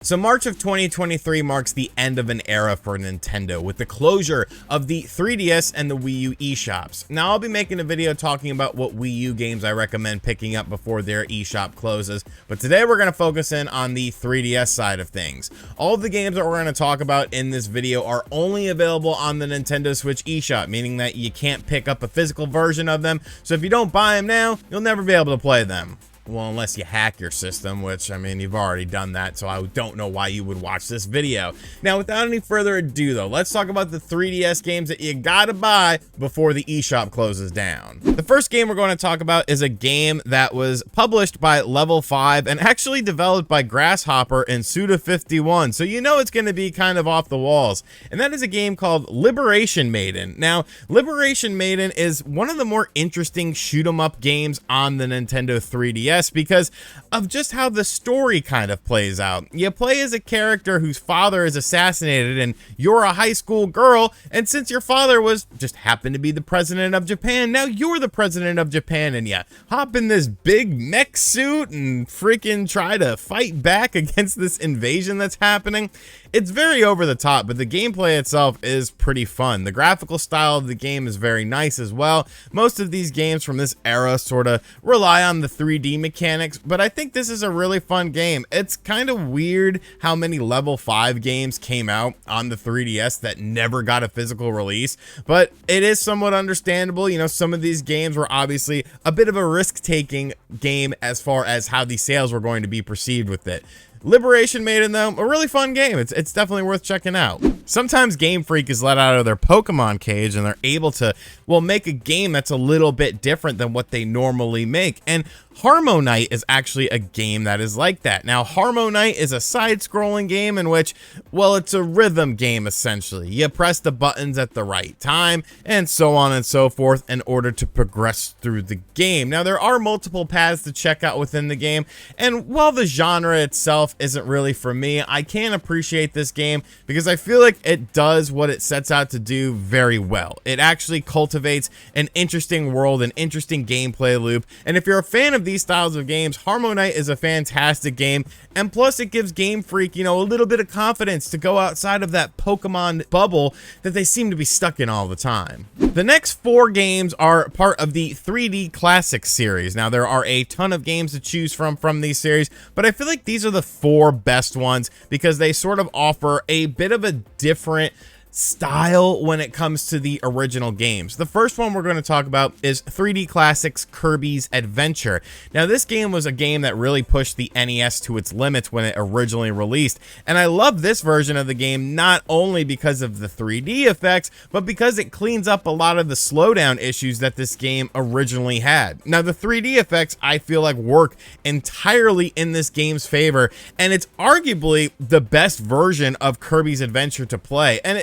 So March of 2023 marks the end of an era for Nintendo with the closure of the 3DS and the Wii U eShops. Now I'll be making a video talking about what Wii U games I recommend picking up before their eShop closes, but today we're going to focus in on the 3DS side of things. All of the games that we're going to talk about in this video are only available on the Nintendo Switch eShop, meaning that you can't pick up a physical version of them, so if you don't buy them now, you'll never be able to play them. Well, unless you hack your system, which, I mean, you've already done that, so I don't know why you would watch this video. Now, without any further ado, though, let's talk about the 3DS games that you gotta buy before the eShop closes down. The first game we're going to talk about is a game that was published by Level 5 and actually developed by Grasshopper and Suda51, so you know it's going to be kind of off the walls. And that is a game called Liberation Maiden. Now, Liberation Maiden is one of the more interesting shoot-'em-up games on the Nintendo 3DS, because of just how the story kind of plays out. You play as a character whose father is assassinated and you're a high school girl, and since your father was just happened to be the president of Japan, now you're the president of Japan, and you hop in this big mech suit and freaking try to fight back against this invasion that's happening. It's very over the top, but the gameplay itself is pretty fun. The graphical style of the game is very nice as well. Most of these games from this era sort of rely on the 3D mechanics, but I think this is a really fun game. It's kind of weird how many Level 5 games came out on the 3DS that never got a physical release, but it is somewhat understandable. You know, some of these games were obviously a bit of a risk-taking game as far as how the sales were going to be perceived with it. Liberation Maiden, though, a really fun game. It's definitely worth checking out. Sometimes Game Freak is let out of their Pokemon cage and they're able to, well, make a game that's a little bit different than what they normally make. And Harmonite is actually a game that is like that. Now, Harmonite is a side-scrolling game in which, well, it's a rhythm game, essentially. You press the buttons at the right time, and so on and so forth in order to progress through the game. Now, there are multiple paths to check out within the game, and while the genre itself isn't really for me, I can appreciate this game because I feel like it does what it sets out to do very well. It actually cultivates an interesting world, an interesting gameplay loop, and if you're a fan of these styles of games, Harmonite is a fantastic game, and plus it gives Game Freak, you know, a little bit of confidence to go outside of that Pokemon bubble that they seem to be stuck in all the time. The next 4 games are part of the 3D Classics series. Now, there are a ton of games to choose from these series, but I feel like these are the 4 best ones because they sort of offer a bit of a different style when it comes to the original games. The first one we're going to talk about is 3D Classics Kirbys Adventure. Now, this game was a game that really pushed the NES to its limits when it originally released, and I love this version of the game not only because of the 3D effects, but because it cleans up a lot of the slowdown issues that this game originally had. Now, the 3D effects I feel like work entirely in this game's favor, and it's arguably the best version of Kirbys Adventure to play, and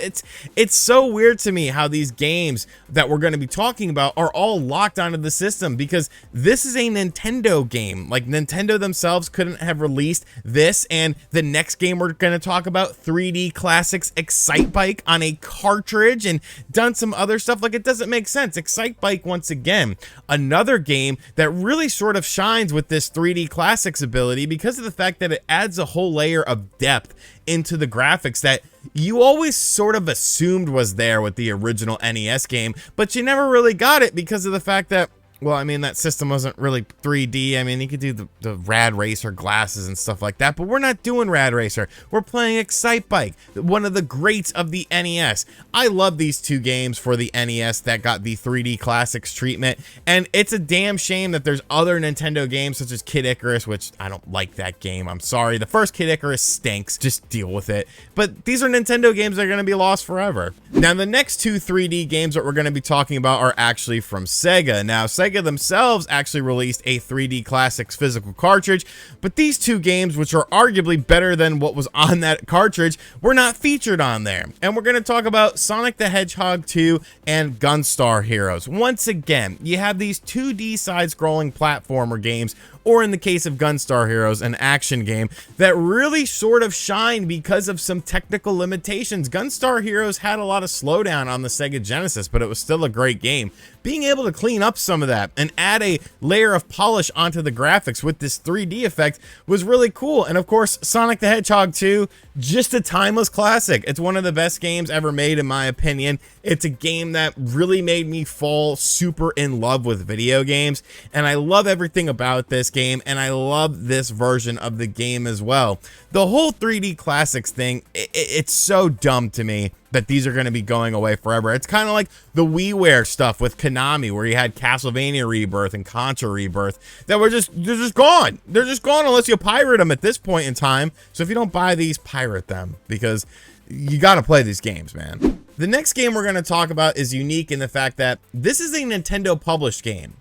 it's so weird to me how these games that we're going to be talking about are all locked onto the system because this is a Nintendo game. Like, Nintendo themselves couldn't have released this and the next game we're going to talk about, 3D Classics Excitebike, on a cartridge and done some other stuff. Like, it doesn't make sense. Excitebike, once again, another game that really sort of shines with this 3D Classics ability because of the fact that it adds a whole layer of depth into the graphics that you always sort of assumed was there with the original NES game, but you never really got it because of the fact that, well, I mean, that system wasn't really 3D. I mean, you could do the Rad Racer glasses and stuff like that, but we're not doing Rad Racer. We're playing Excitebike, one of the greats of the NES. I love these 2 games for the NES that got the 3D Classics treatment, and it's a damn shame that there's other Nintendo games such as Kid Icarus, which I don't like that game. I'm sorry. The first Kid Icarus stinks. Just deal with it. But these are Nintendo games that are going to be lost forever. Now, the next 2 3D games that we're going to be talking about are actually from Sega. Now, Sega themselves actually released a 3D Classics physical cartridge, but these 2 games, which are arguably better than what was on that cartridge, were not featured on there. And we're going to talk about Sonic the Hedgehog 2 and Gunstar Heroes. Once again, you have these 2D side-scrolling platformer games, or in the case of Gunstar Heroes, an action game that really sort of shine because of some technical limitations. Gunstar Heroes had a lot of slowdown on the Sega Genesis, but it was still a great game. Being able to clean up some of that that and add a layer of polish onto the graphics with this 3D effect was really cool. And of course, Sonic the Hedgehog 2, just a timeless classic. It's one of the best games ever made, in my opinion. It's a game that really made me fall super in love with video games, and I love everything about this game, and I love this version of the game as well. The whole 3D classics thing, it's so dumb to me that these are going to be going away forever. It's kind of like the WiiWare stuff with Konami, where you had Castlevania Rebirth and Contra Rebirth that they're just gone. They're just gone unless you pirate them at this point in time. So if you don't buy these, pirate them, because you got to play these games, man. The next game we're going to talk about is unique in the fact that this is a Nintendo published game.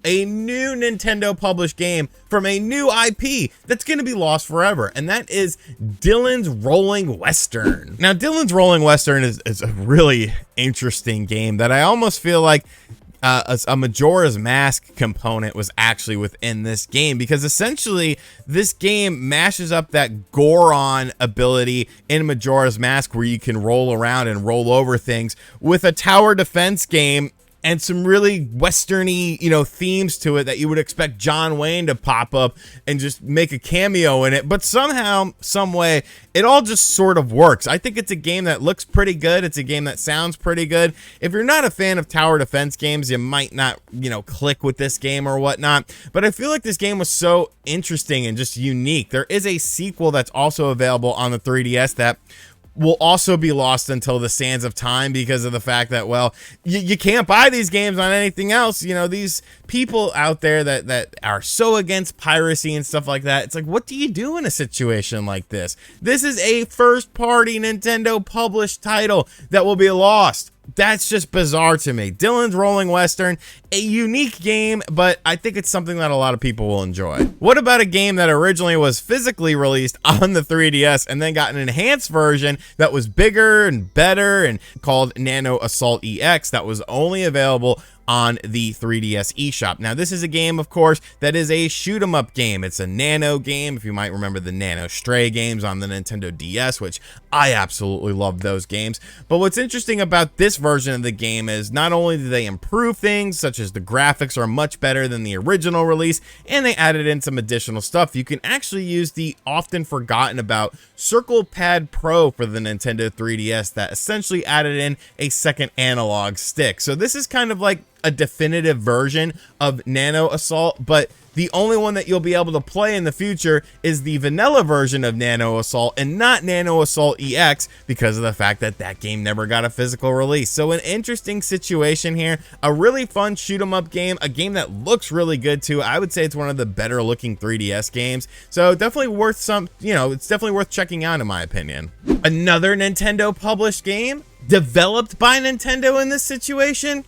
A new Nintendo published game from a new IP that's going to be lost forever, and that is Dylan's Rolling Western. Now, Dylan's Rolling Western is a really interesting game that I almost feel like a Majora's Mask component was actually within this game, because essentially this game mashes up that Goron ability in Majora's Mask, where you can roll around and roll over things, with a tower defense game and some really westerny, you know, themes to it that you would expect John Wayne to pop up and just make a cameo in it. But somehow, some way, it all just sort of works. I think it's a game that looks pretty good. It's a game that sounds pretty good. If you're not a fan of tower defense games, you might not, you know, click with this game or whatnot. But I feel like this game was so interesting and just unique. There is a sequel that's also available on the 3DS that will also be lost until the sands of time, because of the fact that, well, you can't buy these games on anything else. You know, these people out there that are so against piracy and stuff like that, it's like, what do you do in a situation like this? This is a first-party Nintendo published title that will be lost. That's just bizarre to me. Dylan's Rolling Western, a unique game, but I think it's something that a lot of people will enjoy. What about a game that originally was physically released on the 3DS and then got an enhanced version that was bigger and better and called Nano Assault EX, that was only available on the 3DS eShop? Now, this is a game, of course, that is a shoot 'em up game. It's a Nano game, if you might remember the Nano Stray games on the Nintendo DS, which I absolutely love those games. But what's interesting about this version of the game is not only do they improve things, such as the graphics are much better than the original release, and they added in some additional stuff. You can actually use the often forgotten about Circle Pad Pro for the Nintendo 3DS that essentially added in a second analog stick. So this is kind of like a definitive version of Nano Assault, but the only one that you'll be able to play in the future is the vanilla version of Nano Assault and not Nano Assault EX, because of the fact that that game never got a physical release. So an interesting situation here, a really fun shoot 'em up game, a game that looks really good too. I would say it's one of the better looking 3DS games, so definitely worth some, you know, it's definitely worth checking out in my opinion. Another Nintendo published game developed by Nintendo in this situation.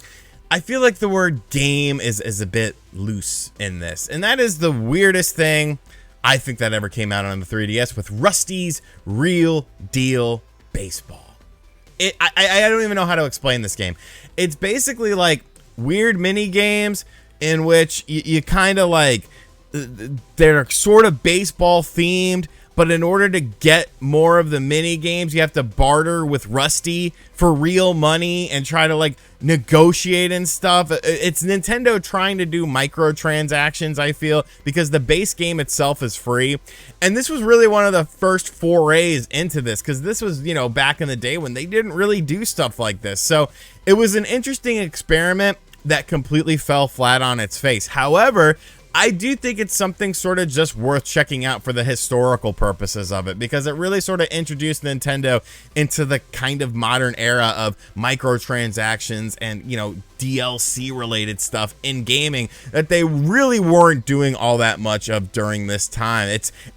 I feel like the word game is a bit loose in this, and that is the weirdest thing I think that ever came out on the 3DS with Rusty's Real Deal Baseball. I don't even know how to explain this game. It's basically like weird mini games in which you kind of like, they're sort of baseball themed, but in order to get more of the mini games, you have to barter with Rusty for real money and try to like negotiate and stuff. It's Nintendo trying to do microtransactions, I feel, because the base game itself is free. And this was really one of the first forays into this, because this was, you know, back in the day when they didn't really do stuff like this. So it was an interesting experiment that completely fell flat on its face. However, I do think it's something sort of just worth checking out for the historical purposes of it, because it really sort of introduced Nintendo into the kind of modern era of microtransactions and, you know, DLC related stuff in gaming that they really weren't doing all that much of during this time.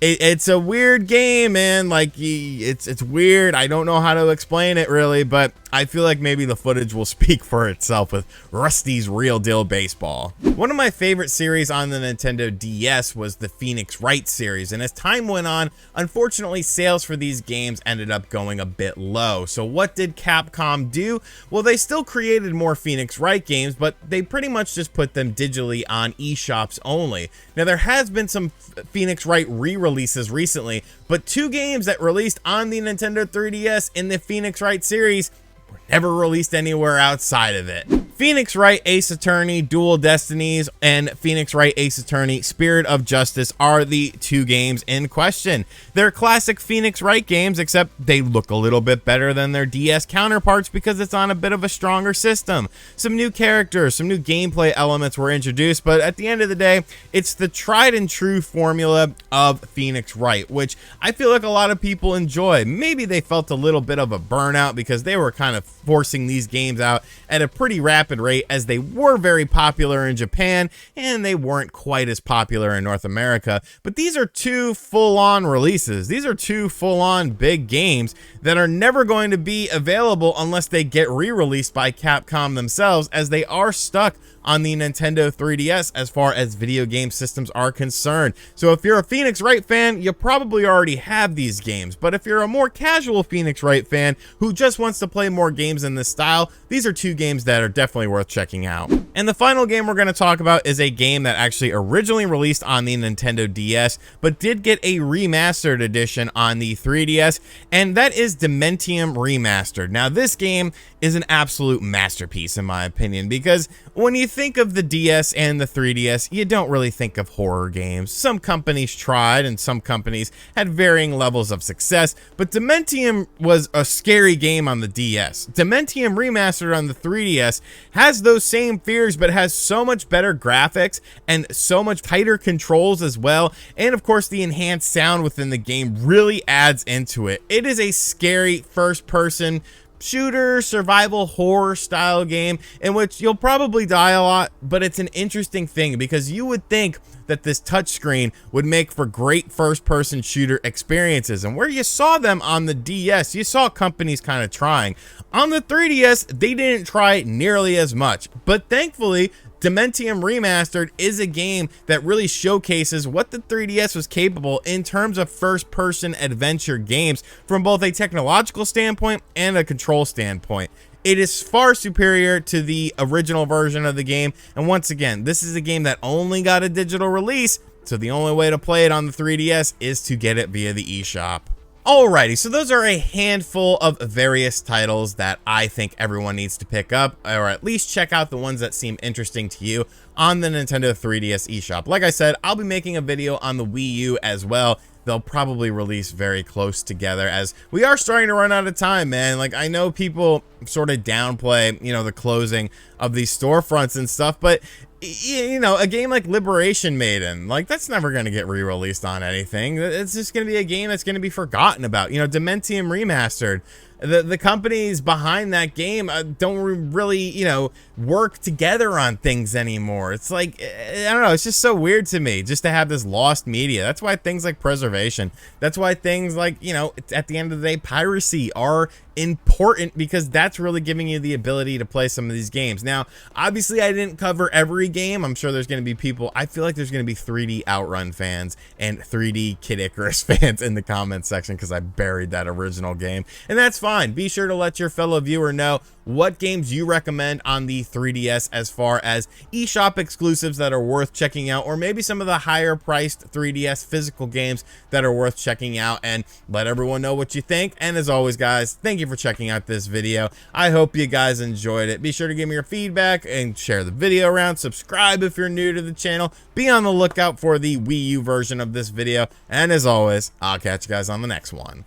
It's a weird game, man. Like, it's weird. I don't know how to explain it really, but I feel like maybe the footage will speak for itself with Rusty's Real Deal Baseball. One of my favorite series on the Nintendo DS was the Phoenix Wright series, and as time went on, unfortunately sales for these games ended up going a bit low. So what did Capcom do? Well, they still created more Phoenix Wright games, but they pretty much just put them digitally on eShops only. Now, there has been some Phoenix Wright re-releases recently, but two games that released on the Nintendo 3DS in the Phoenix Wright series were never released anywhere outside of it. Phoenix Wright Ace Attorney Dual Destinies and Phoenix Wright Ace Attorney Spirit of Justice are the two games in question. They're classic Phoenix Wright games, except they look a little bit better than their DS counterparts because it's on a bit of a stronger system. Some new characters, some new gameplay elements were introduced, but at the end of the day, it's the tried and true formula of Phoenix Wright, which I feel like a lot of people enjoy. Maybe they felt a little bit of a burnout because they were kind of forcing these games out at a pretty rapid rate, as they were very popular in Japan and they weren't quite as popular in North America. But these are two full-on releases. These are two full-on big games that are never going to be available unless they get re-released by Capcom themselves, as they are stuck on the Nintendo 3DS as far as video game systems are concerned. So if you're a Phoenix Wright fan, you probably already have these games. But if you're a more casual Phoenix Wright fan who just wants to play more games in this style, these are two games that are definitely worth checking out. And the final game we're going to talk about is a game that actually originally released on the Nintendo DS, but did get a remastered edition on the 3DS, and that is Dementium Remastered. Now, this game is an absolute masterpiece in my opinion, because when you think of the DS and the 3DS, you don't really think of horror games. Some companies tried and some companies had varying levels of success, but Dementium was a scary game on the DS. Dementium Remastered on the 3DS has those same fears, but has so much better graphics and so much tighter controls as well. And of course, the enhanced sound within the game really adds into it. It is a scary first-person shooter, survival horror style game in which you'll probably die a lot, but it's an interesting thing because you would think that this touchscreen would make for great first-person shooter experiences. And where you saw them on the DS, you saw companies kind of trying. On the 3DS, they didn't try nearly as much, but thankfully, Dementium Remastered is a game that really showcases what the 3DS was capable in terms of first-person adventure games from both a technological standpoint and a control standpoint. It is far superior to the original version of the game, and once again, this is a game that only got a digital release, so the only way to play it on the 3DS is to get it via the eShop. Alrighty, so those are a handful of various titles that I think everyone needs to pick up, or at least check out the ones that seem interesting to you on the Nintendo 3DS eShop. Like I said, I'll be making a video on the Wii U as well. They'll probably release very close together, as we are starting to run out of time, man. Like, I know people sort of downplay, you know, the closing of these storefronts and stuff, but you know, a game like Liberation Maiden, like, that's never going to get re-released on anything. It's just going to be a game that's going to be forgotten about. You know, Dementium Remastered, the companies behind that game don't really, you know, work together on things anymore. It's like, I don't know, it's just so weird to me just to have this lost media. That's why things like preservation, that's why things like, you know, at the end of the day, piracy are important, because that's really giving you the ability to play some of these games. Now, obviously, I didn't cover every game. I'm sure there's going to be people, I feel like there's going to be 3D Outrun fans and 3D Kid Icarus fans in the comments section, because I buried that original game, and that's fine. Be sure to let your fellow viewer know what games you recommend on the 3DS as far as eShop exclusives that are worth checking out, or maybe some of the higher priced 3DS physical games that are worth checking out, and let everyone know what you think. And as always, guys, thank you for checking out this video. I hope you guys enjoyed it. Be sure to give me your feedback and share the video around. Subscribe if you're new to the channel. Be on the lookout for the Wii U version of this video. And as always, I'll catch you guys on the next one.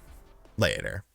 Later.